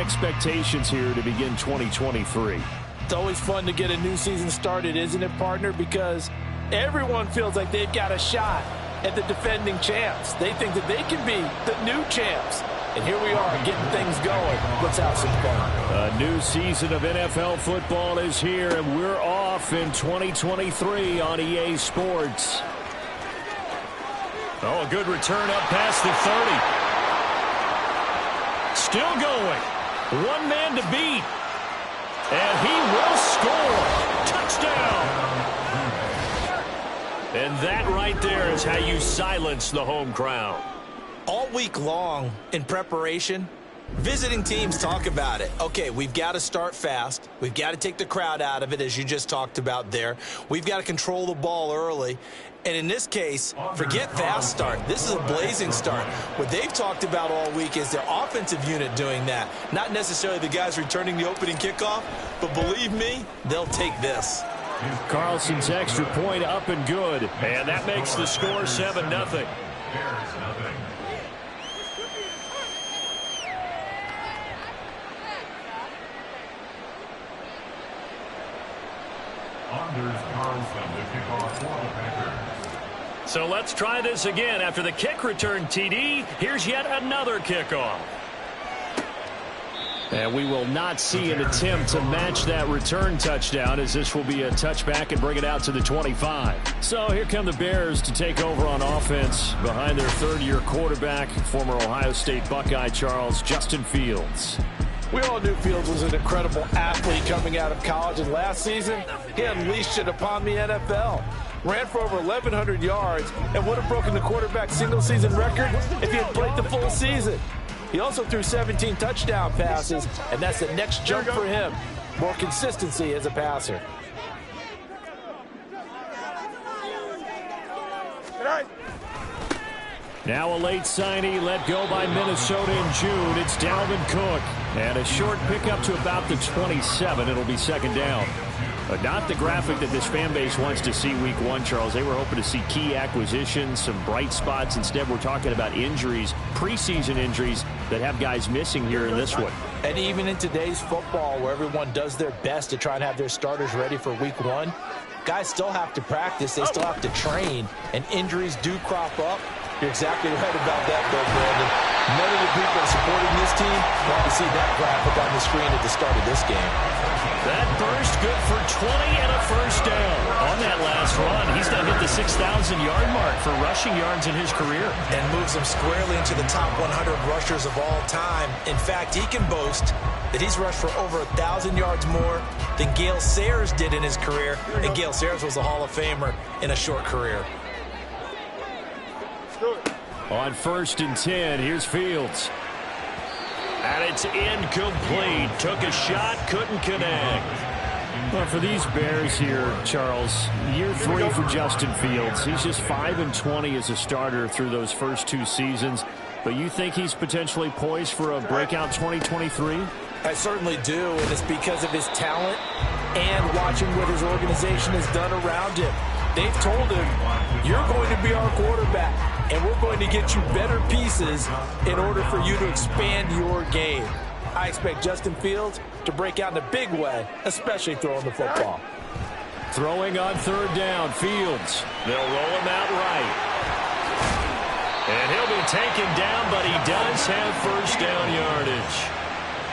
expectations here to begin 2023? It's always fun to get a new season started, isn't it, partner? Because everyone feels like they've got a shot at the defending champs. They think that they can be the new champs. And here we are getting things going. Let's have some fun. A new season of NFL football is here, and we're off in 2023 on EA Sports. Oh, a good return up past the 30. Still going. One man to beat. And he will score. Touchdown. And that right there is how you silence the home crowd. All week long in preparation, visiting teams talk about it. Okay, we've got to start fast. We've got to take the crowd out of it, as you just talked about there. We've got to control the ball early. And in this case, forget fast start. This is a blazing start. What they've talked about all week is their offensive unit doing that. Not necessarily the guys returning the opening kickoff, but believe me, they'll take this. Carlson's extra point up and good. And that makes the score 7-0. So let's try this again. After the kick return TD, here's yet another kickoff. And we will not see an attempt to match that return touchdown, as this will be a touchback and bring it out to the 25. So here come the Bears to take over on offense behind their third-year quarterback, former Ohio State Buckeye Charles Justin Fields. We all knew Fields was an incredible athlete coming out of college, and last season, he unleashed it upon the NFL. Ran for over 1,100 yards and would have broken the quarterback single-season record if he had played the full season. He also threw 17 touchdown passes, and that's the next jump for him. More consistency as a passer. Now a late signee let go by Minnesota in June. It's Dalvin Cook. And a short pickup to about the 27. It'll be second down. But not the graphic that this fan base wants to see week one, Charles. They were hoping to see key acquisitions, some bright spots. Instead, we're talking about injuries, preseason injuries that have guys missing here in this one. And even in today's football, where everyone does their best to try and have their starters ready for week one, guys still have to practice. They still have to train, and injuries do crop up. You're exactly right about that, though, Brandon. None of the people supporting this team want to see that graphic on the screen at the start of this game. That burst good for 20 and a first down. On that last run, he's now hit the 6,000-yard mark for rushing yards in his career. And moves him squarely into the top 100 rushers of all time. In fact, he can boast that he's rushed for over 1,000 yards more than Gale Sayers did in his career. And Gale Sayers was a Hall of Famer in a short career. On 1st and 10, here's Fields. And it's incomplete. Took a shot, couldn't connect. Well, for these Bears here, Charles, year 3 for Justin Fields. He's just 5-20 as a starter through those first 2 seasons. But you think he's potentially poised for a breakout 2023? I certainly do, and it's because of his talent and watching what his organization has done around him. They've told him, you're going to be our quarterback, and we're going to get you better pieces in order for you to expand your game. I expect Justin Fields to break out in a big way, especially throwing the football. Throwing on 3rd down, Fields. They'll roll him out right. And he'll be taken down, but he does have first down yardage.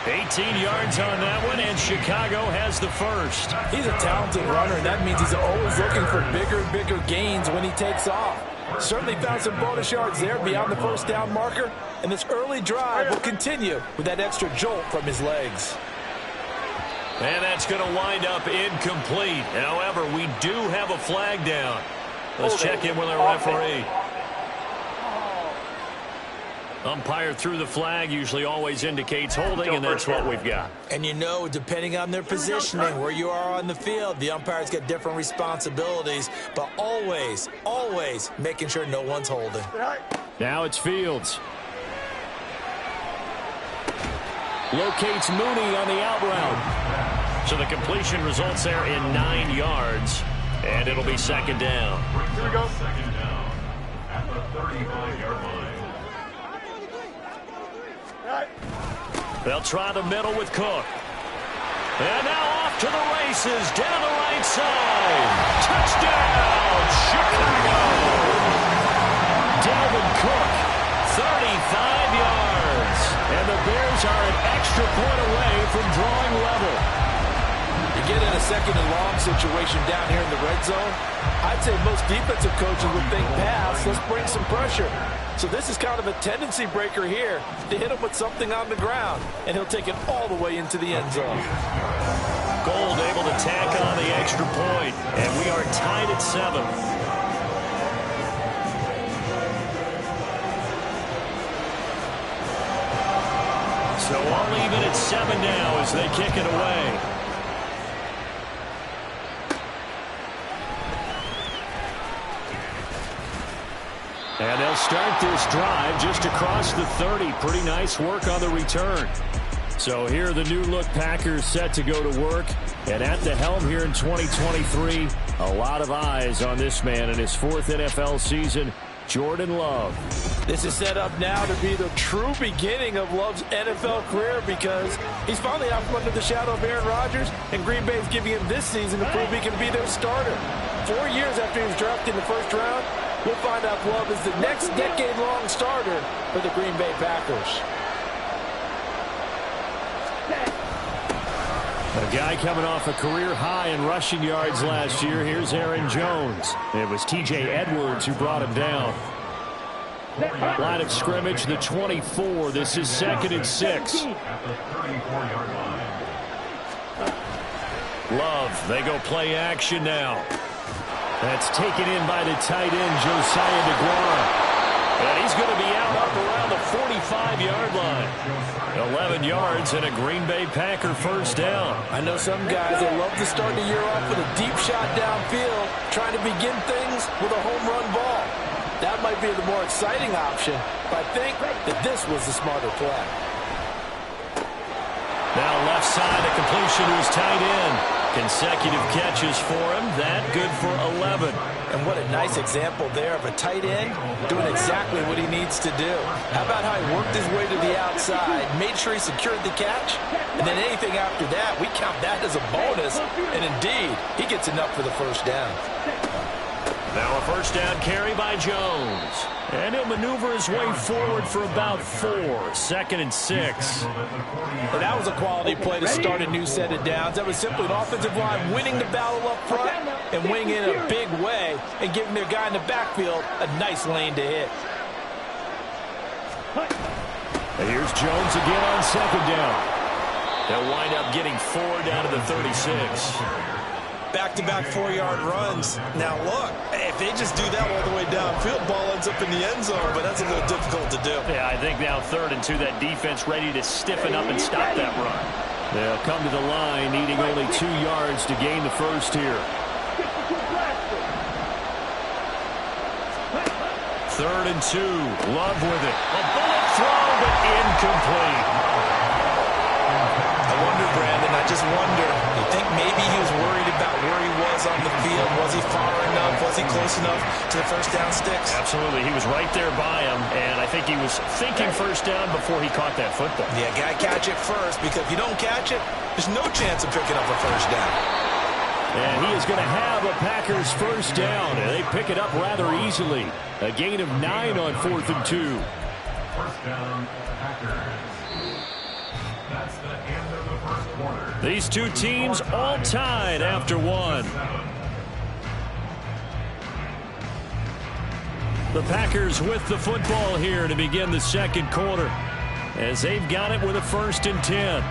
18 yards on that one, and Chicago has the first. He's a talented runner, and that means he's always looking for bigger and bigger gains when he takes off. Certainly found some bonus yards there beyond the first down marker, and this early drive will continue with that extra jolt from his legs. And that's going to wind up incomplete. However, we do have a flag down. Let's check in with our referee. Umpire threw the flag, usually always indicates holding, and that's what we've got. And you know, depending on their positioning, where you are on the field, the umpires get different responsibilities, but always, always making sure no one's holding. Now it's Fields. Locates Mooney on the out route. So the completion results there in 9 yards, and it'll be second down. Here we go. Second down at the 35-yard line. They'll try the middle with Cook. And now off to the races, down the right side. Touchdown, Chicago! Dalvin Cook, 35 yards. And the Bears are an extra point away from drawing level. You get in a second and long situation down here in the red zone, I'd say most defensive coaches would think pass, let's bring some pressure. So this is kind of a tendency breaker here to hit him with something on the ground, and he'll take it all the way into the end zone. Gold able to tack on the extra point, and we are tied at 7. So all even at 7 now as they kick it away. And they'll start this drive just across the 30. Pretty nice work on the return. So here are the new-look Packers set to go to work. And at the helm here in 2023, a lot of eyes on this man in his 4th NFL season, Jordan Love. This is set up now to be the true beginning of Love's NFL career because he's finally out from under the shadow of Aaron Rodgers, and Green Bay's giving him this season to prove he can be their starter. 4 years after he was drafted in the first round, we'll find out Love is the next decade-long starter for the Green Bay Packers. A guy coming off a career high in rushing yards last year. Here's Aaron Jones. It was T.J. Edwards who brought him down. Line of scrimmage, the 24. This is 2nd and 6. Love, they go play action now. That's taken in by the tight end, Josiah DeGuara. And he's going to be out up around the 45-yard line. 11 yards and a Green Bay Packer first down. I know some guys that love to start the year off with a deep shot downfield, trying to begin things with a home run ball. That might be the more exciting option, but I think that this was the smarter play. Now left side, a completion to his tight end. Consecutive catches for him. That good for 11. And what a nice example there of a tight end doing exactly what he needs to do. How about how he worked his way to the outside, made sure he secured the catch, and then anything after that, we count that as a bonus. And indeed, he gets enough for the first down. Now a first down carry by Jones. And he'll maneuver his way forward for about 4. 2nd and 6. And that was a quality play to start a new set of downs. That was simply an offensive line winning the battle up front and winning in a big way and giving their guy in the backfield a nice lane to hit. And here's Jones again on 2nd down. They'll wind up getting 4 down to the 36. Back-to-back 4-yard runs. Now, look, if they just do that all the way downfield, ball ends up in the end zone, but that's a little difficult to do. Yeah, I think now 3rd and 2, that defense ready to stiffen up and stop that run. They'll come to the line, needing only 2 yards to gain the first here. 3rd and 2, Love with it. A bullet throw, but incomplete. I wonder, Brandon, I just wonder, you think maybe he was worried about where he was on the field? Was he far enough? Was he close enough to the first down sticks? Absolutely. He was right there by him, and I think he was thinking first down before he caught that football. Yeah, got to catch it first, because if you don't catch it, there's no chance of picking up a first down. And he is going to have a Packers first down, and they pick it up rather easily. A gain of 9 on 4th and 2. First down, Packers. That's the end of the first quarter. These two teams all tied after 1. The Packers with the football here to begin the 2nd quarter, as they've got it with a 1st and 10.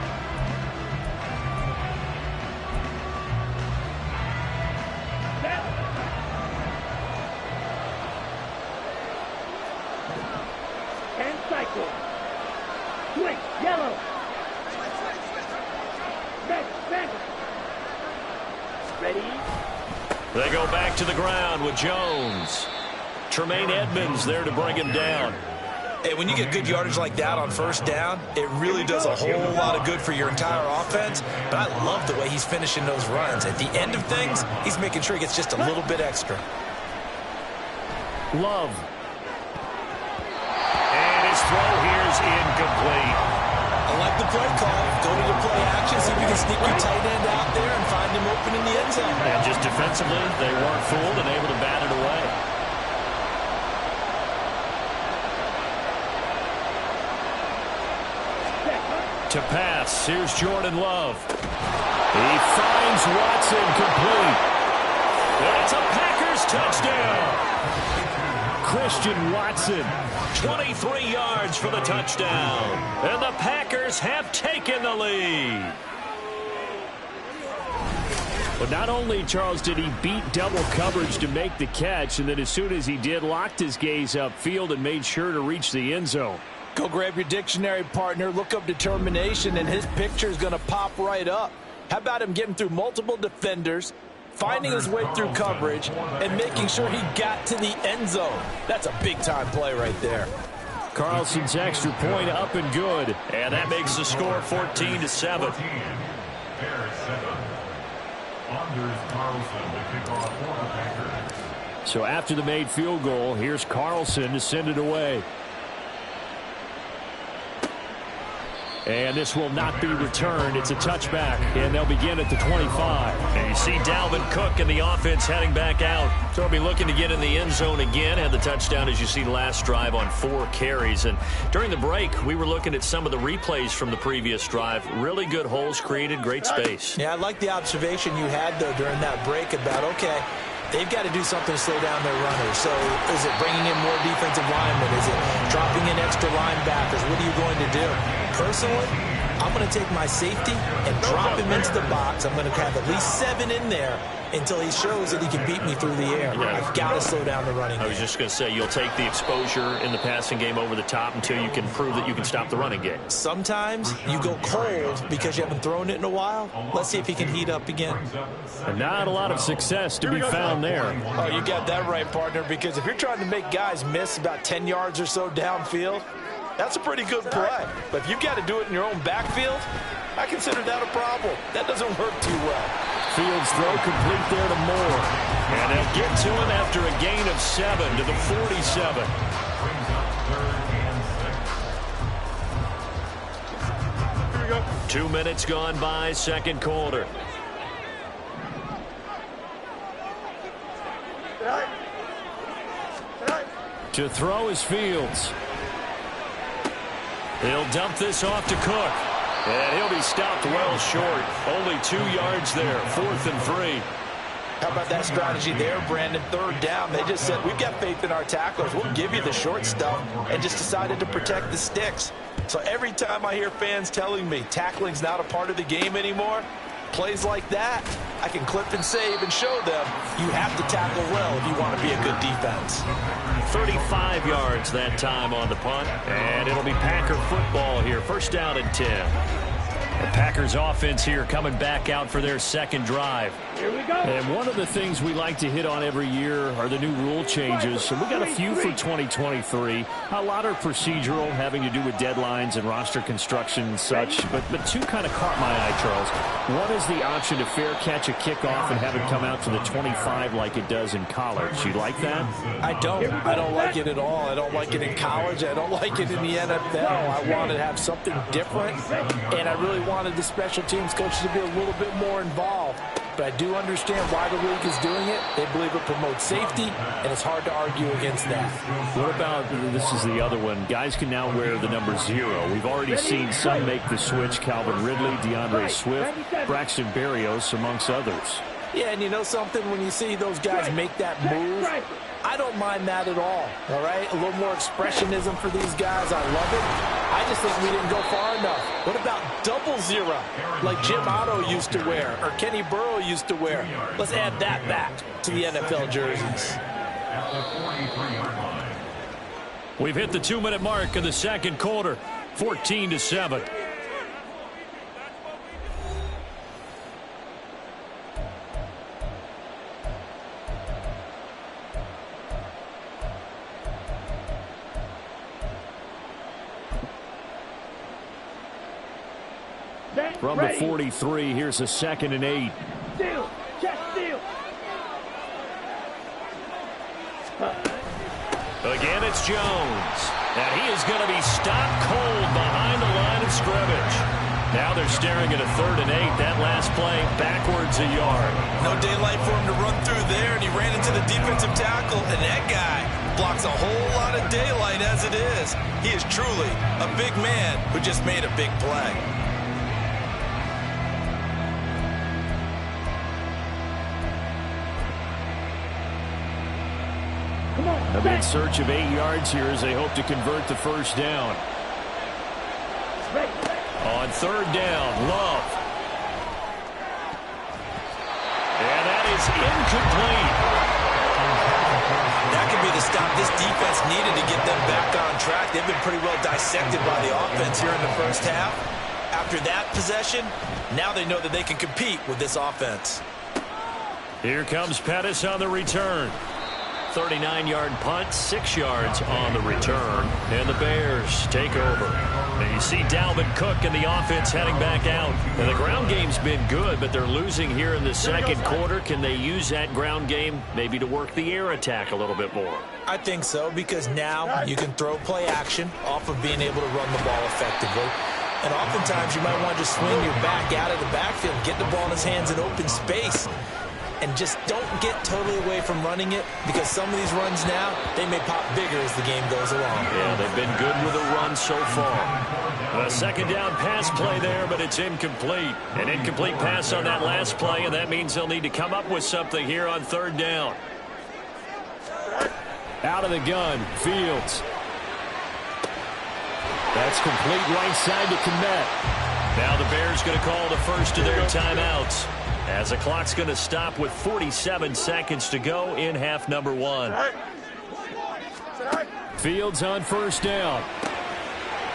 They go back to the ground with Jones. Tremaine Edmonds there to bring him down. Hey, when you get good yardage like that on first down, it really does a whole lot of good for your entire offense. But I love the way he's finishing those runs. At the end of things, he's making sure he gets just a little bit extra. Love. And his throw here is incomplete. I like like the play call. Go to your play action, see if you can sneak your tight end out there and find him open in the end zone. And just defensively, they weren't fooled and able to bat it away. To pass, here's Jordan Love. He finds Watson complete. And it's a Packers touchdown. Christian Watson, 23 yards for the touchdown. And the Packers have taken the lead. But not only, Charles, did he beat double coverage to make the catch, and then as soon as he did, locked his gaze upfield and made sure to reach the end zone. Go grab your dictionary, partner. Look up determination, and his picture is going to pop right up. How about him getting through multiple defenders, finding his way through coverage, and making sure he got to the end zone? That's a big-time play right there. Carlson's extra point up and good. And that makes the score 14-7. So after the made field goal, here's Carlson to send it away. And this will not be returned. It's a touchback, and they'll begin at the 25. And you see Dalvin Cook and the offense heading back out. So he'll be looking to get in the end zone again. Had the touchdown, as you see, last drive on 4 carries. And during the break, we were looking at some of the replays from the previous drive. Really good holes created, great space. Yeah, I like the observation you had, though, during that break about, okay, they've got to do something to slow down their runners. So is it bringing in more defensive linemen? Is it dropping in extra linebackers? What are you going to do? Personally, I'm going to take my safety and drop him into the box. I'm going to have at least 7 in there until he shows that he can beat me through the air. Yeah. I've got to slow down the running game. I was just going to say, you'll take the exposure in the passing game over the top until you can prove that you can stop the running game. Sometimes you go cold because you haven't thrown it in a while. Let's see if he can heat up again. And not a lot of success to be found there. Oh, you got that right, partner, because if you're trying to make guys miss about 10 yards or so downfield, that's a pretty good play. But if you've got to do it in your own backfield, I consider that a problem. That doesn't work too well. Fields throw complete there to Moore. And they'll get to him after a gain of 7 to the 47. Here we go. 2 minutes gone by, second quarter. To throw is Fields. He'll dump this off to Cook. And he'll be stopped well short. Only 2 yards there, 4th and 3. How about that strategy there, Brandon? 3rd down. They just said, we've got faith in our tacklers. We'll give you the short stuff, and just decided to protect the sticks. So every time I hear fans telling me tackling's not a part of the game anymore, plays like that, I can clip and save and show them you have to tackle well if you want to be a good defense. 35 yards that time on the punt, and it'll be Packer football here. 1st down and 10. The Packers offense here coming back out for their second drive. Here we go. And one of the things we like to hit on every year are the new rule changes. So we got a few for 2023. A lot are procedural, having to do with deadlines and roster construction and such. But 2 kind of caught my eye, Charles. One is the option to fair catch a kickoff and have it come out to the 25 like it does in college. You like that? I don't. I don't like it at all. I don't like it in college. I don't like it in the NFL. I want to have something different, and I really wanted the special teams coaches to be a little bit more involved. But I do understand why the league is doing it. They believe it promotes safety, and it's hard to argue against that. What about, this is the other one, guys can now wear the number 0. We've already seen some make the switch. Calvin Ridley, DeAndre Swift, Braxton Berrios, amongst others. Yeah, and you know something? When you see those guys make that move, I don't mind that at all right? A little more expressionism for these guys. I love it. I just think we didn't go far enough. What about 00, like Jim Otto used to wear or Kenny Burrow used to wear? Let's add that back to the NFL jerseys. We've hit the 2-minute mark of the second quarter, 14-7. From the 43, here's a 2nd and 8. Steal, check steal. Again, it's Jones. And he is going to be stopped cold behind the line of of scrimmage. Now they're staring at a 3rd and 8. That last play, backwards a yard. No daylight for him to run through there, and he ran into the defensive tackle, and that guy blocks a whole lot of daylight as it is. He is truly a big man who just made a big play. They'll be in search of 8 yards here as they hope to convert the first down. On 3rd down, Love. And that is incomplete. That could be the stop this defense needed to get them back on track. They've been pretty well dissected by the offense here in the first half. After that possession, now they know that they can compete with this offense. Here comes Pettis on the return. 39-yard punt, 6 yards on the return. And the Bears take over. And you see Dalvin Cook and the offense heading back out. And the ground game's been good, but they're losing here in the second quarter. Can they use that ground game maybe to work the air attack a little bit more? I think so, because now you can throw play action off of being able to run the ball effectively. And oftentimes you might want to just swing your back out of the backfield, get the ball in his hands in open space. And just don't get totally away from running it, because some of these runs now, they may pop bigger as the game goes along. Yeah, they've been good with a run so far. A 2nd down pass play there, but it's incomplete. An incomplete pass on that last play, and that means they'll need to come up with something here on 3rd down. Out of the gun, Fields. That's complete right side to Kmet. Now the Bears going to call the first of their timeouts, as the clock's going to stop with 47 seconds to go in half number 1. Fields on 1st down.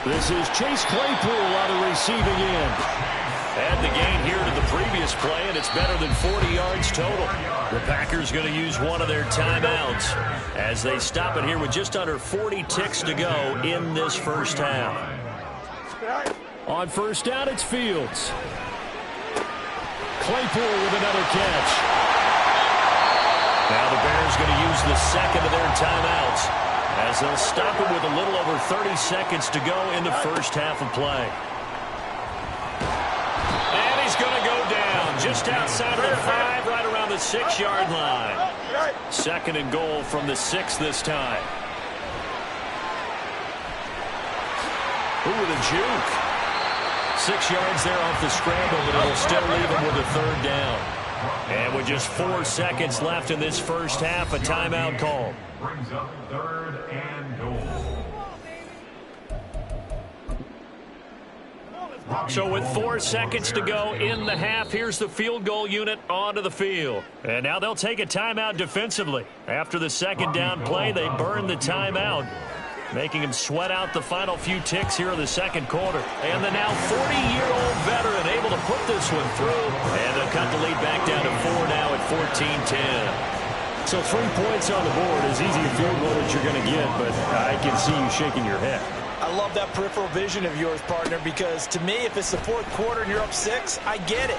This is Chase Claypool on the receiving end. Add the gain here to the previous play, and it's better than 40 yards total. The Packers going to use one of their timeouts as they stop it here with just under 40 ticks to go in this first half. On 1st down, it's Fields. Claypool with another catch. Now the Bears going to use the second of their timeouts as they'll stop it with a little over 30 seconds to go in the first half of play. And he's going to go down just outside of the 5, right around the 6-yard line. 2nd and goal from the 6 this time. Ooh, with a juke. 6 yards there off the scramble, but it'll still leave him with a 3rd down. And with just 4 seconds left in this first half, a timeout call. Brings up 3rd and goal. So with 4 seconds to go in the half, here's the field goal unit onto the field. And now they'll take a timeout defensively. After the 2nd down play, they burn the timeout, making him sweat out the final few ticks here in the second quarter. And the now 40-year-old veteran able to put this one through. And they'll cut the lead back down to 4 now at 14-10. So 3 points on the board is easy a field goal that you're going to get, but I can see you shaking your head. I love that peripheral vision of yours, partner, because to me, if it's the 4th quarter and you're up 6, I get it.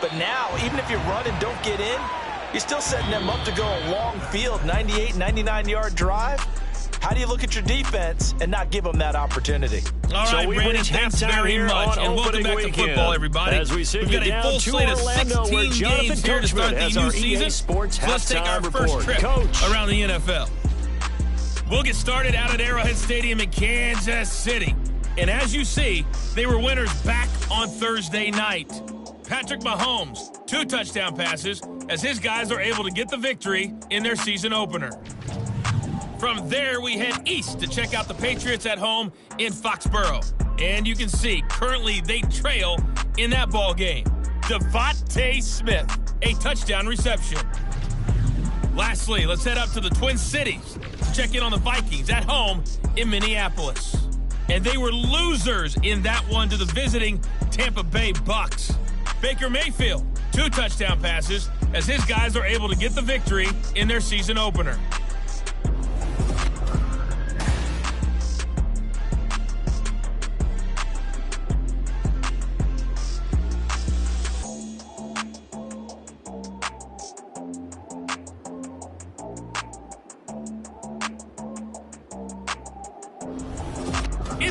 But now, even if you run and don't get in, you're still setting them up to go a long field, 98, 99-yard drive. How do you look at your defense and not give them that opportunity? All right, Brandon, thanks very much. And welcome back to football, everybody. As we We've got a full slate of 16 games here to start the new season. So let's take our first trip around the NFL. We'll get started out at Arrowhead Stadium in Kansas City. And as you see, they were winners back on Thursday night. Patrick Mahomes, 2 touchdown passes as his guys are able to get the victory in their season opener. From there, we head east to check out the Patriots at home in Foxborough. And you can see, currently they trail in that ball game. Devontae Smith, a touchdown reception. Lastly, let's head up to the Twin Cities to check in on the Vikings at home in Minneapolis. And they were losers in that one to the visiting Tampa Bay Bucks. Baker Mayfield, 2 touchdown passes as his guys are able to get the victory in their season opener.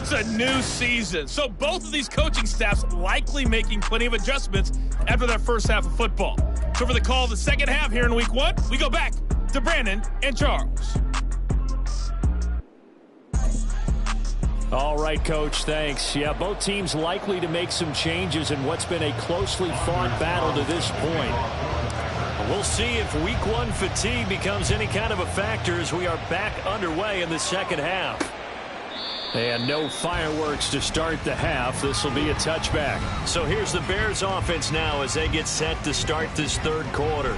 It's a new season, so both of these coaching staffs likely making plenty of adjustments after their first half of football. So for the call of the second half here in week 1, we go back to Brandon and Charles. All right, Coach, thanks. Yeah, both teams likely to make some changes in what's been a closely fought battle to this point. We'll see if week 1 fatigue becomes any kind of a factor as we are back underway in the second half. And no fireworks to start the half. This will be a touchback. So here's the Bears offense now as they get set to start this third quarter.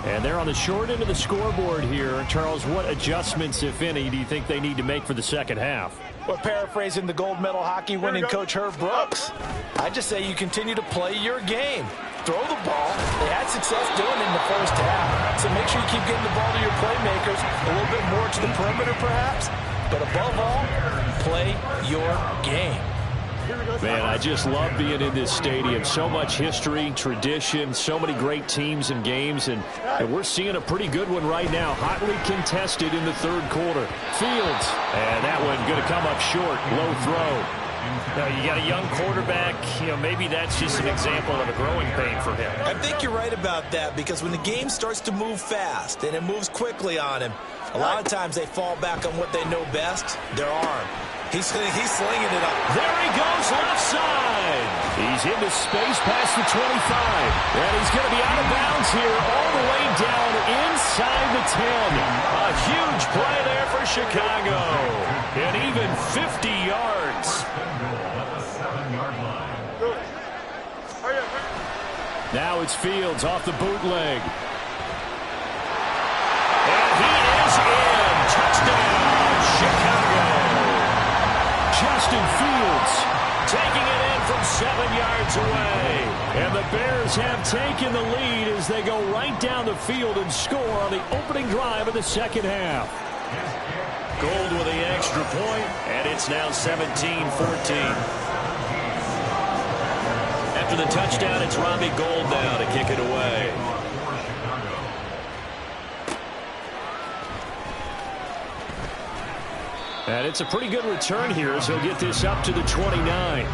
And they're on the short end of the scoreboard here. Charles, what adjustments, if any, do you think they need to make for the second half? Well, paraphrasing the gold medal hockey winning coach Herb Brooks, I just say you continue to play your game. Throw the ball. They had success doing it in the first half. So make sure you keep getting the ball to your playmakers, a little bit more to the perimeter perhaps. But above all, play your game. Man, I just love being in this stadium. So much history, tradition, so many great teams and games, and we're seeing a pretty good one right now. Hotly contested in the third quarter. Fields, and that one going to come up short. Low throw. Now, you got a young quarterback. You know, maybe that's just an example of a growing pain for him. I think you're right about that, because when the game starts to move fast and it moves quickly on him, a lot of times they fall back on what they know best, their arm. He's slinging it up. There he goes, left side. He's into space past the 25. And he's going to be out of bounds here all the way down inside the 10. A huge play there for Chicago. And even 50 yards. Now it's Fields off the bootleg. And he is in. Touchdown, Chicago. Justin Fields taking it in from 7 yards away. And the Bears have taken the lead as they go right down the field and score on the opening drive of the second half. Gold with the extra point, and it's now 17-14. After the touchdown, it's Robbie Gould now to kick it away. And it's a pretty good return here as he'll get this up to the 29.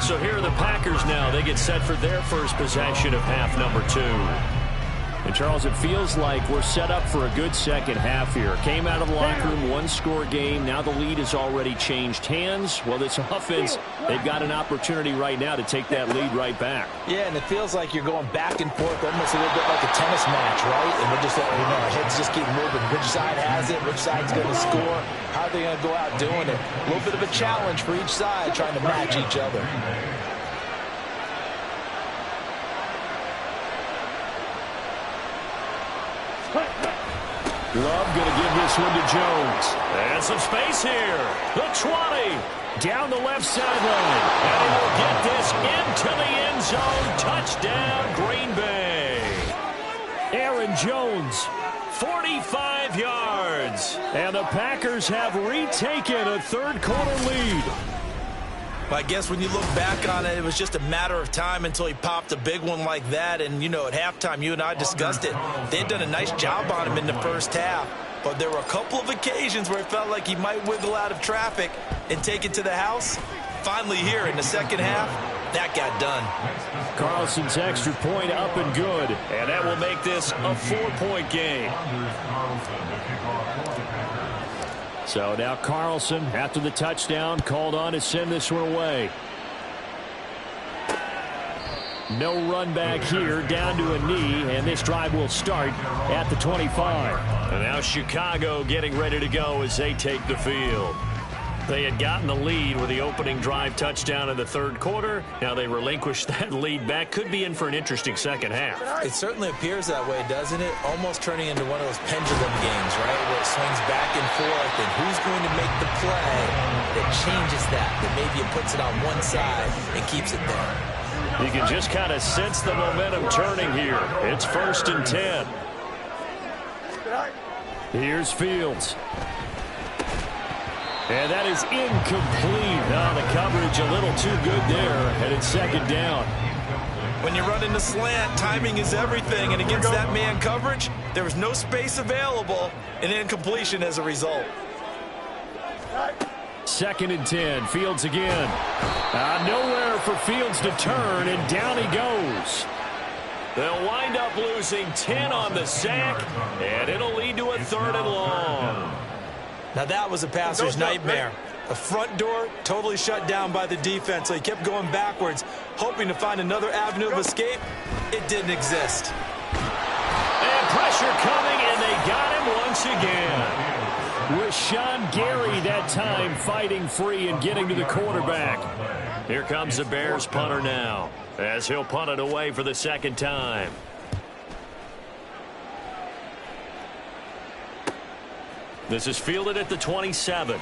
So here are the Packers now. They get set for their first possession of half number 2. And, Charles, it feels like we're set up for a good second half here. Came out of the locker room, one-score game. Now the lead has already changed hands. Well, this offense, they've got an opportunity right now to take that lead right back. Yeah, and it feels like you're going back and forth, almost a little bit like a tennis match, right? And we're just, our heads just keep moving. Which side has it? Which side's going to score? How are they going to go out doing it? A little bit of a challenge for each side, trying to match each other. Love going to give this one to Jones. And some space here. The 20. Down the left sideline. And he will get this into the end zone. Touchdown, Green Bay. Aaron Jones, 45 yards. And the Packers have retaken a third quarter lead. I guess when you look back on it, it was just a matter of time until he popped a big one like that. And, you know, at halftime, you and I discussed it. They had done a nice job on him in the first half. But there were a couple of occasions where it felt like he might wiggle out of traffic and take it to the house. Finally here in the second half, that got done. Carlson's extra point up and good. And that will make this a 4-point game. So now Carlson, after the touchdown, called on to send this one away. No run back here, down to a knee, and this drive will start at the 25. And now Chicago getting ready to go as they take the field. They had gotten the lead with the opening drive touchdown in the third quarter. Now they relinquish that lead back. Could be in for an interesting second half. It certainly appears that way, doesn't it? Almost turning into one of those pendulum games, right? Where it swings back and forth, and who's going to make the play that changes that maybe it puts it on one side and keeps it there. You can just kind of sense the momentum turning here. It's 1st and 10. Here's Fields. And that is incomplete. Now the coverage a little too good there, and it's second down. When you run into slant, timing is everything, and against that man coverage, there was no space available, and incompletion as a result. 2nd and 10. Fields again. Nowhere for Fields to turn, and down he goes. They'll wind up losing 10 on the sack, and it'll lead to a 3rd and long. Now that was a passer's nightmare. The front door totally shut down by the defense, so he kept going backwards, hoping to find another avenue of escape. It didn't exist. And pressure coming, and they got him once again. With Sean Gary that time fighting free and getting to the quarterback. Here comes the Bears punter now, as he'll punt it away for the 2nd time. This is fielded at the 27.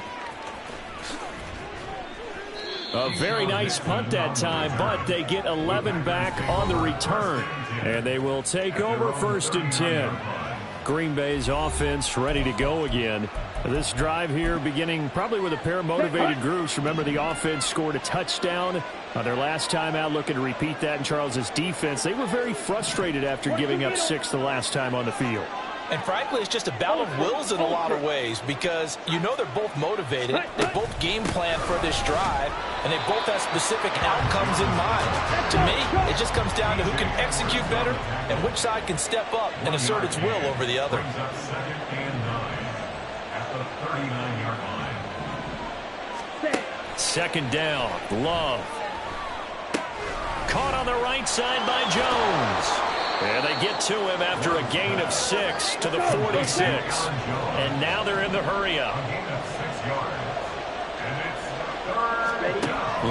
A very nice punt that time, but they get 11 back on the return. And they will take over 1st and 10. Green Bay's offense ready to go again. This drive here beginning probably with a pair of motivated groups. Remember, the offense scored a touchdown their last time out, looking to repeat that in Charles's defense. They were very frustrated after giving up 6 the last time on the field. And frankly, it's just a battle of wills in a lot of ways, because you know they're both motivated, they both game plan for this drive, and they both have specific outcomes in mind. To me, it just comes down to who can execute better and which side can step up and assert its will over the other. 2nd down, Love. Caught on the right side by Jones. And they get to him after a gain of 6 to the 46. And now they're in the hurry-up.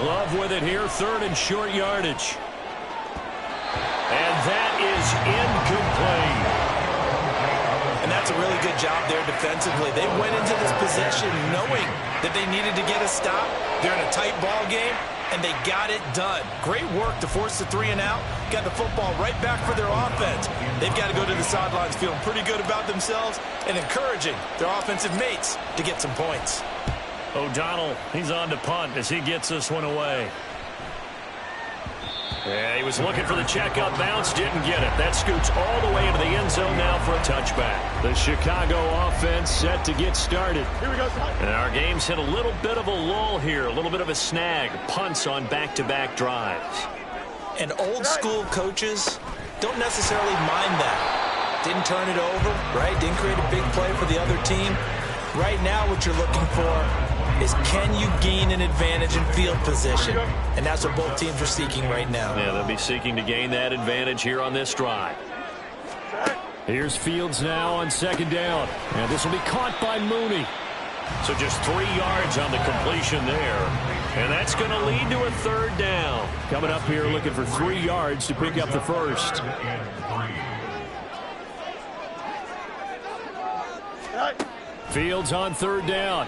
Love with it here, 3rd and short yardage. And that is incomplete. And that's a really good job there defensively. They went into this possession knowing that they needed to get a stop. They're in a tight ball game, and they got it done. Great work to force the 3 and out. Got the football right back for their offense. They've got to go to the sidelines feeling pretty good about themselves and encouraging their offensive mates to get some points. O'Donnell, he's on to punt as he gets this one away. Yeah, he was looking for the checkup bounce, didn't get it. That scoots all the way into the end zone now for a touchback. The Chicago offense set to get started. Here we go. And our game's hit a little bit of a lull here, a little bit of a snag. Punts on back-to-back drives. And old school coaches don't necessarily mind that. Didn't turn it over, right? Didn't create a big play for the other team. Right now what you're looking for is, can you gain an advantage in field position? And that's what both teams are seeking right now. Yeah, they'll be seeking to gain that advantage here on this drive. Here's Fields now on 2nd down. And this will be caught by Mooney. So just 3 yards on the completion there. And that's going to lead to a 3rd down. Coming up here looking for 3 yards to pick up the first. Fields on 3rd down.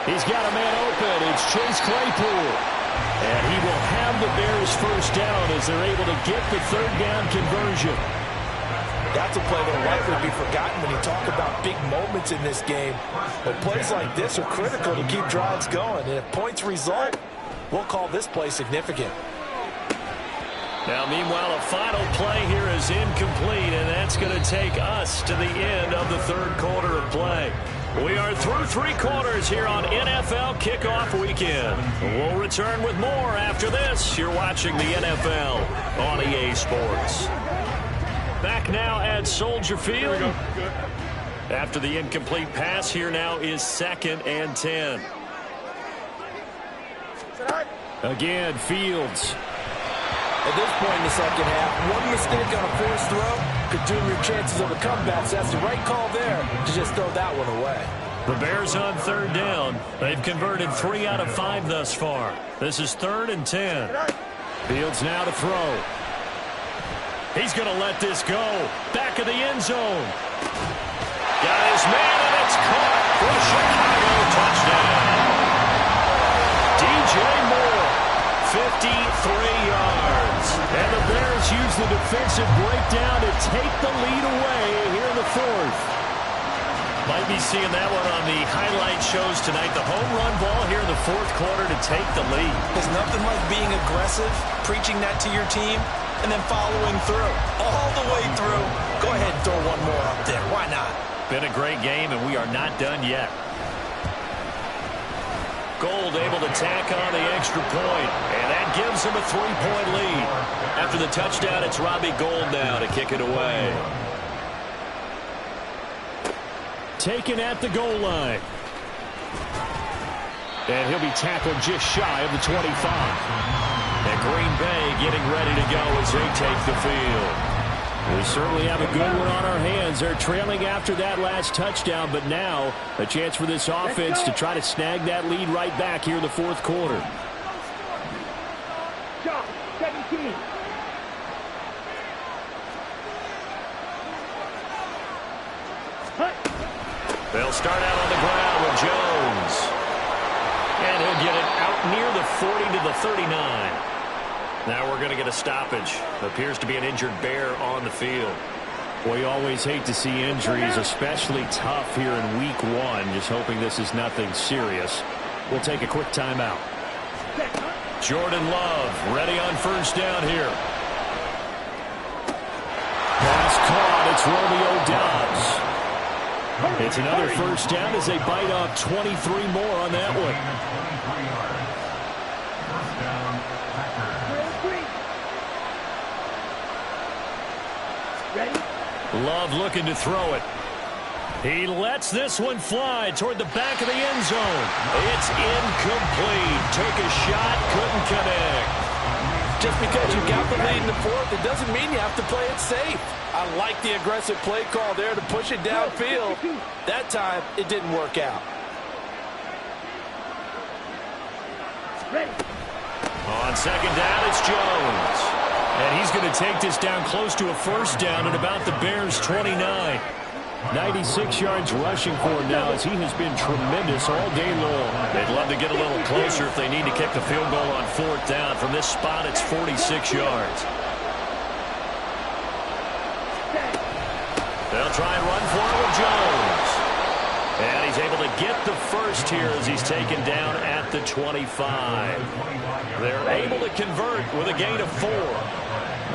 He's got a man open. It's Chase Claypool. And he will have the Bears first down as they're able to get the 3rd down conversion. That's a play that will likely be forgotten when you talk about big moments in this game. But plays like this are critical to keep drives going. And if points result, we'll call this play significant. Now, meanwhile, a final play here is incomplete, and that's going to take us to the end of the 3rd quarter of play. We are through 3 quarters here on NFL Kickoff Weekend. We'll return with more after this. You're watching the NFL on EA Sports. Back now at Soldier Field. After the incomplete pass, here now is 2nd and 10. Again, Fields. At this point in the second half, one mistake on a forced throw could doom your chances of a comeback. So that's the right call there to just throw that one away. The Bears on 3rd down. They've converted 3 out of 5 thus far. This is 3rd and 10. Fields now to throw. He's going to let this go. Back of the end zone. Got his man, and it's caught for a Chicago touchdown. DJ Moore, 53 yards. And the Bears use the defensive breakdown to take the lead away here in the 4th. Might be seeing that one on the highlight shows tonight. The home run ball here in the 4th quarter to take the lead. There's nothing like being aggressive, preaching that to your team, and then following through. All the way through. Go ahead and throw one more up there. Why not? Been a great game, and we are not done yet. Gold able to tack on the extra point, and that gives him a 3-point lead. After the touchdown, it's Robbie Gold now to kick it away. Taken at the goal line. And he'll be tackled just shy of the 25. And Green Bay getting ready to go as they take the field. We certainly have a good one on our hands. They're trailing after that last touchdown, but now a chance for this offense to try to snag that lead right back here in the fourth quarter. 17. They'll start out on the ground with Jones. And he'll get it out near the 40 to the 39. Now we're going to get a stoppage. Appears to be an injured Bear on the field. Well, you always hate to see injuries, especially tough here in week 1. Just hoping this is nothing serious. We'll take a quick timeout. Jordan Love ready on first down here. Pass caught. It's Romeo Doubs. It's another first down as they bite off 23 more on that one. Love looking to throw it. He lets this one fly toward the back of the end zone. It's incomplete. Took a shot, couldn't connect. Just because you got the lead in the fourth, it doesn't mean you have to play it safe. I like the aggressive play call there to push it downfield. That time, it didn't work out. On second down, it's Jones. And he's going to take this down close to a first down at about the Bears' 29. 96 yards rushing for him now as he has been tremendous all day long. They'd love to get a little closer if they need to kick the field goal on fourth down. From this spot, it's 46 yards. They'll try and run for it with Jones. And he's able to get the first here as he's taken down at the 25. They're able to convert with a gain of 4.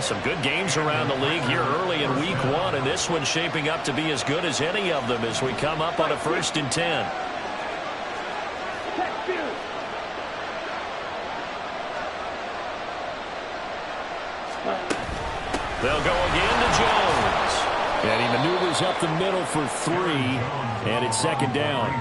Some good games around the league here early in week 1, and this one's shaping up to be as good as any of them as we come up on a 1st and 10. They'll go again to Jones. And he maneuvers up the middle for 3, and it's second down.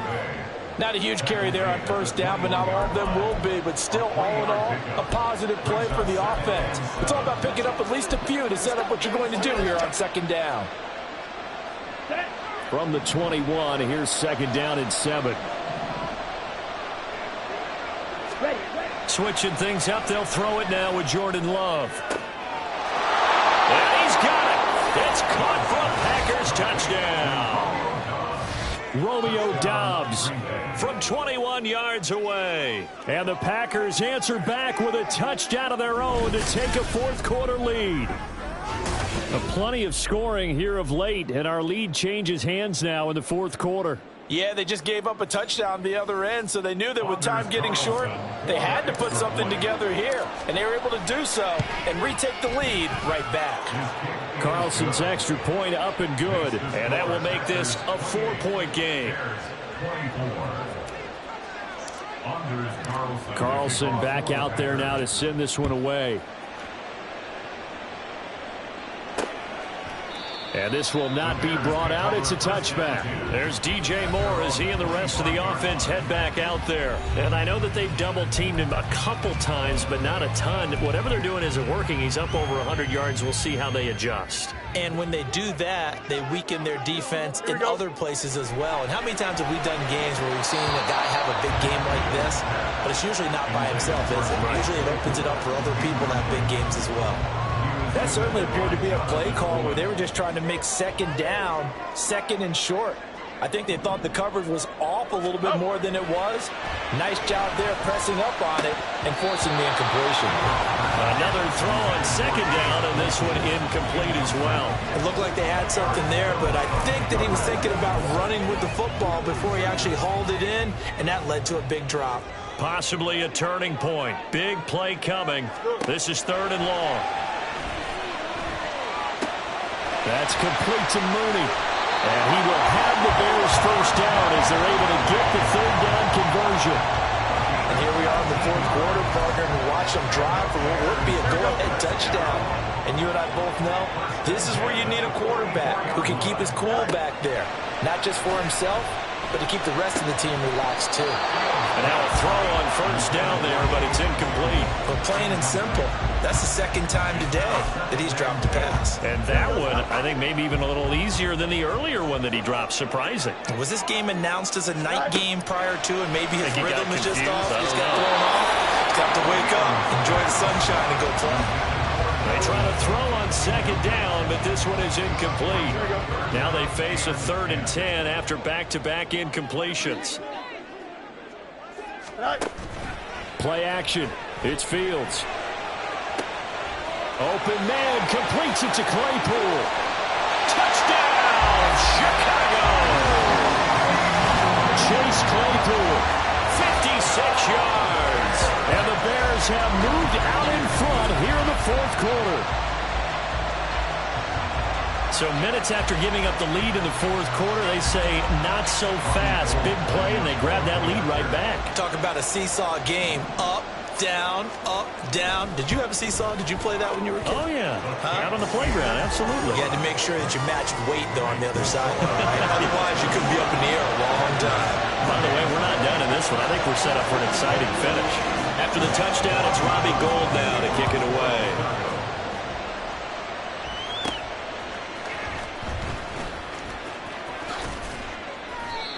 Not a huge carry there on first down, but not all of them will be. But still, all in all, a positive play for the offense. It's all about picking up at least a few to set up what you're going to do here on second down. From the 21, here's second down and 7. Switching things up, they'll throw it now with Jordan Love. And he's got it. It's caught for a Packers touchdown. Romeo Doubs from 21 yards away. And the Packers answer back with a touchdown of their own to take a fourth quarter lead. Plenty of scoring here of late, and our lead changes hands now in the fourth quarter. Yeah, they just gave up a touchdown the other end, so they knew that with time getting short, they had to put something together here. And they were able to do so and retake the lead right back. Carlson's extra point up and good. And that will make this a 4-point game. Carlson back out there now to send this one away. And this will not be brought out. It's a touchback. There's DJ Moore as he and the rest of the offense head back out there. And I know that they've double-teamed him a couple times, but not a ton. Whatever they're doing isn't working. He's up over 100 yards. We'll see how they adjust. And when they do that, they weaken their defense in other places as well. And how many times have we done games where we've seen a guy have a big game like this, but it's usually not by himself, is it? Usually it opens it up for other people to have big games as well. That certainly appeared to be a play call where they were just trying to make second down, second and short. I think they thought the coverage was off a little bit more than it was. Nice job there pressing up on it and forcing the incompletion. Another throw on second down, and this one incomplete as well. It looked like they had something there, but I think that he was thinking about running with the football before he actually hauled it in, and that led to a big drop. Possibly a turning point. Big play coming. This is 3rd and long. That's complete to Mooney. And he will have the Bears first down as they're able to get the 3rd down conversion. fourth quarter, partner, and watch them drive for what would be a go-ahead touchdown. And you and I both know this is where you need a quarterback who can keep his cool back there. Not just for himself, but to keep the rest of the team relaxed too. And now a throw on first down there, but it's incomplete. But plain and simple, that's the second time today that he's dropped a pass. And that one, I think, maybe even a little easier than the earlier one that he dropped. Surprising. Was this game announced as a night game prior to, and maybe his rhythm is just off? He's got thrown off. He's got to wake up, enjoy the sunshine, and go play. They try to throw on second down, but this one is incomplete. Now they face a 3rd and 10 after back-to-back incompletions. Play action. It's Fields. Open man, completes it to Claypool. Touchdown, Chicago! Chase Claypool, 56 yards. And the Bears have moved out in front here in the fourth quarter. So minutes after giving up the lead in the fourth quarter, they say not so fast. Big play, and they grab that lead right back. Talk about a seesaw game. Up, down, up, down. Did you have a seesaw? Did you play that when you were a kid? Oh, yeah. Out on the playground, absolutely. You had to make sure that you matched weight, though, on the other side. Right? Otherwise, you could be up in the air a long time. By the way, we're not done in this one. I think we're set up for an exciting finish. After the touchdown, it's Robbie Gould now to kick it away.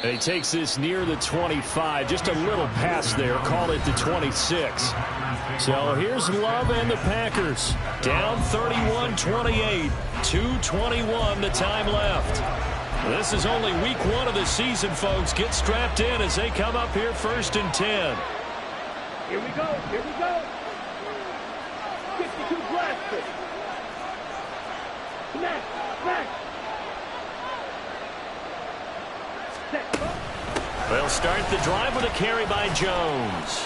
And he takes this near the 25. Just a little pass there. Call it the 26. So here's Love and the Packers. Down 31-28. 2:21 the time left. This is only week 1 of the season, folks. Get strapped in as they come up here 1st and 10. Here we go. Here we go. 52 blaster. Smash. Smash. They'll start the drive with a carry by Jones.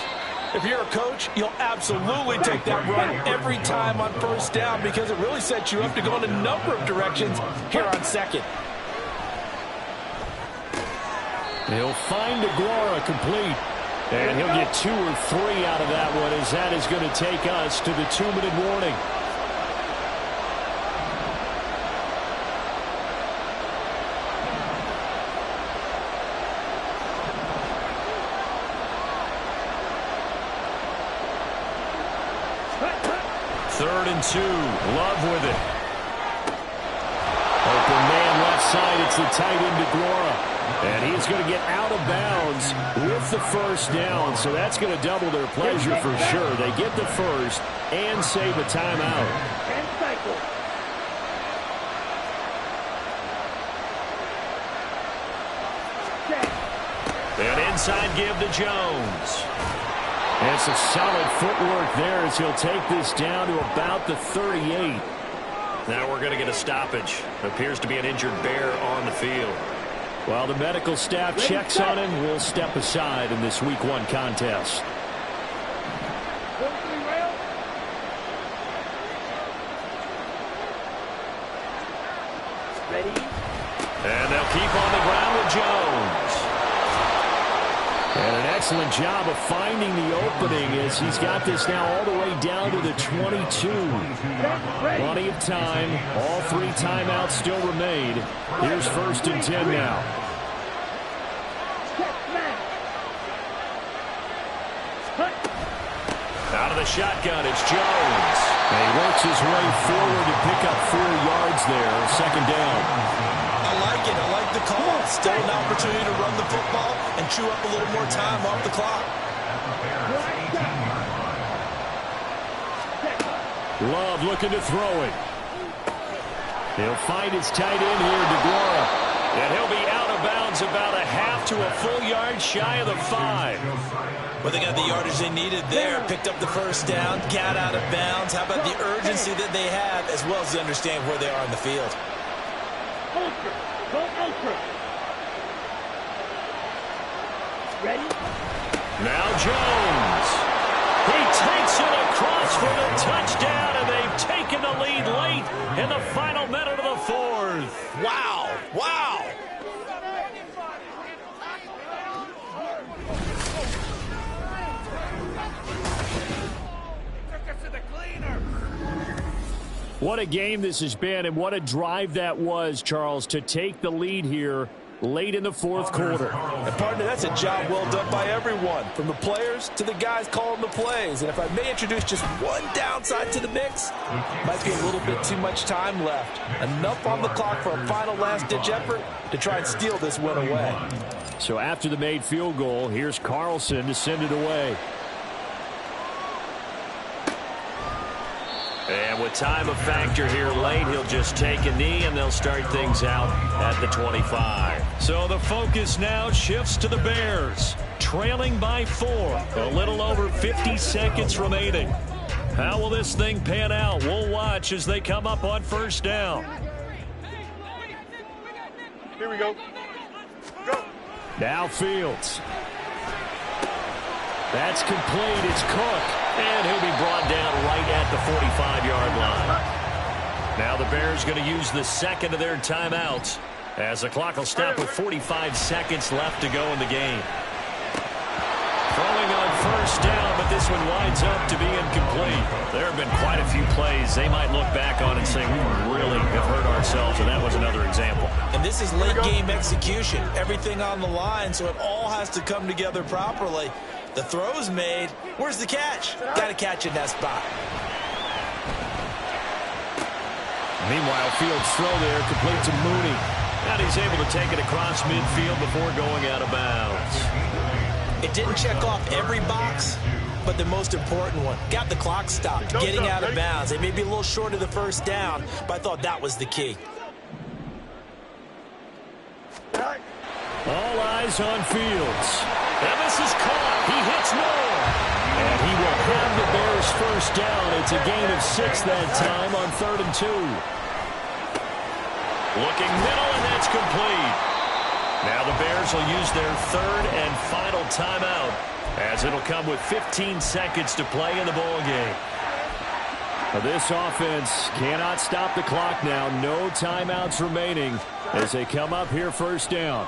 If you're a coach, you'll absolutely take that run every time on first down because it really sets you up to go in a number of directions here on second. He'll find DeGuara complete. And he'll get 2 or 3 out of that one as that is going to take us to the 2-minute warning. Third and 2. Love with it. Open man left side. It's the tight end DeGuara. And he's going to get out of bounds with the first down. So that's going to double their pleasure for sure. They get the first and save a timeout. And cycle. And inside give to Jones. And some solid footwork there as he'll take this down to about the 38. Now we're going to get a stoppage. Appears to be an injured Bear on the field. While the medical staff checks on him, we'll step aside in this week 1 contest. Ready? And they'll keep on the ground with Jones. And an excellent job of finding the opening as he's got this now all the way down to the 22. Plenty of time. All 3 timeouts still remain. Here's 1st and 10 now. Out of the shotgun, it's Jones. And he works his way forward to pick up 4 yards there. 2nd down. I like it. I like the call. Still an opportunity to run the football and chew up a little more time off the clock. Love looking to throw it. He'll find his tight end here, DeGuara. And he'll be out of bounds about a half to a full yard shy of the 5. Well, they got the yardage they needed there. Picked up the first down. Got out of bounds. How about the urgency that they have as well as they understand where they are on the field? Ultra. Go ultra. Ready? Now Jones. He takes it across for the touchdown, and they've taken the lead late in the final minute of the 4th. Wow. Wow. What a game this has been, and what a drive that was, Charles, to take the lead here late in the fourth quarter. And partner, that's a job well done by everyone, from the players to the guys calling the plays. And if I may introduce just one downside to the mix, might be a little bit too much time left. Enough on the clock for a final last-ditch effort to try and steal this win away. So after the made field goal, here's Carlson to send it away. And with time a factor here late, he'll just take a knee, and they'll start things out at the 25. So the focus now shifts to the Bears, trailing by 4. A little over 50 seconds remaining. How will this thing pan out? We'll watch as they come up on first down. Here we go. Go. Now Fields. That's complete. It's Cook. And he'll be brought down right at the 45-yard line. Now the Bears going to use the second of their timeouts as the clock will stop with 45 seconds left to go in the game. Throwing on first down, but this one winds up to be incomplete. There have been quite a few plays they might look back on and say, we really have hurt ourselves, and that was another example. And this is late-game execution. Everything on the line, so it all has to come together properly. The throw's made. Where's the catch? Got to catch in that spot. Meanwhile, Fields' throw there complete to Mooney. And he's able to take it across midfield before going out of bounds. It didn't check off every box, but the most important one. Got the clock stopped, getting out of bounds. They may be a little short of the first down, but I thought that was the key. All eyes on Fields. And this is caught. He hits Moore. And he will have the Bears first down. It's a gain of 6 that time on 3rd and 2. Looking middle, and that's complete. Now the Bears will use their third and final timeout, as it'll come with 15 seconds to play in the ball game. This offense cannot stop the clock now. No timeouts remaining as they come up here first down.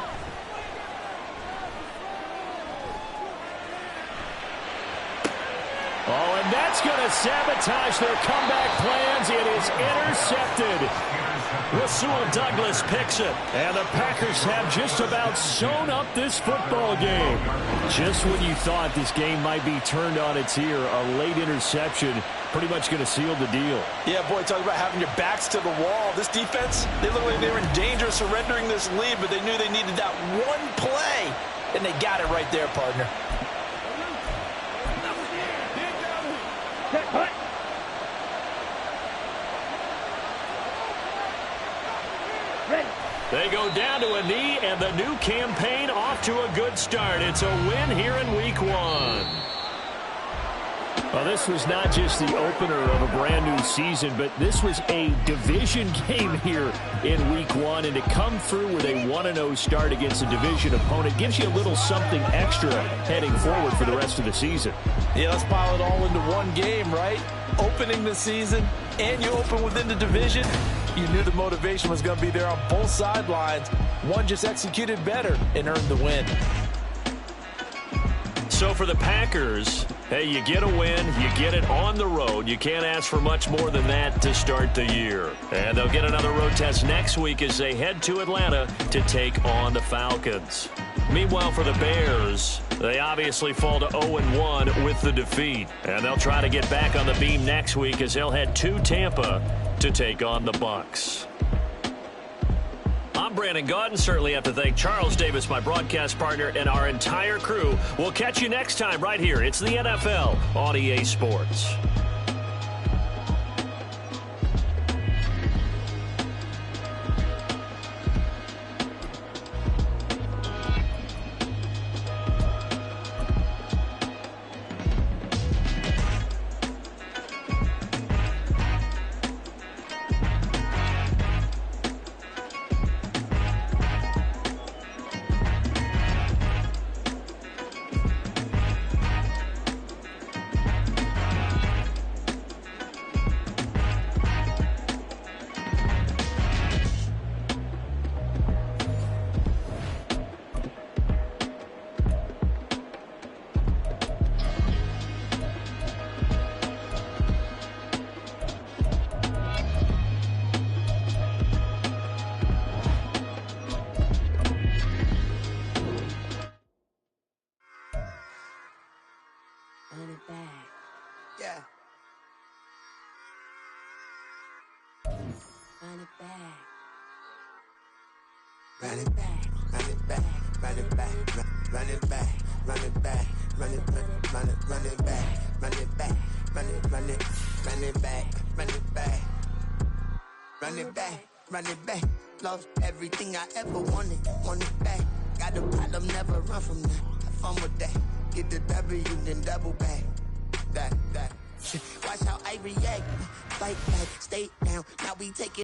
Oh, and that's going to sabotage their comeback plans. It is intercepted. Rasul Douglas picks it. And the Packers have just about sewn up this football game. Just when you thought this game might be turned on its ear, a late interception pretty much going to seal the deal. Yeah, boy, talk about having your backs to the wall. This defense, they look like they were in danger of surrendering this lead, but they knew they needed that one play, and they got it right there, partner. Cut. Ready. They go down to a knee, and the new campaign off to a good start. It's a win here in Week 1. Well, this was not just the opener of a brand new season, but this was a division game here in Week 1. And to come through with a 1-0 start against a division opponent gives you a little something extra heading forward for the rest of the season. Yeah, let's pile it all into one game, right? Opening the season, and you open within the division. You knew the motivation was going to be there on both sidelines. One just executed better and earned the win. So for the Packers, hey, you get a win, you get it on the road. You can't ask for much more than that to start the year. And they'll get another road test next week as they head to Atlanta to take on the Falcons. Meanwhile, for the Bears, they obviously fall to 0-1 with the defeat. And they'll try to get back on the beam next week as they'll head to Tampa to take on the Bucs. I'm Brandon Gaudin. Certainly have to thank Charles Davis, my broadcast partner, and our entire crew. We'll catch you next time right here. It's the NFL on EA Sports. it back. Yeah. Run it back. Run it back, run it back, run it back, run it back, run it back, run it back, run it back, run it back, run it back, run it back, run it back, run it back. Lost everything I ever wanted it back. Got a problem, never run from that. Have fun with that. Get the W, then double back. That. Watch how I react. Fight back, stay down. Now we take it.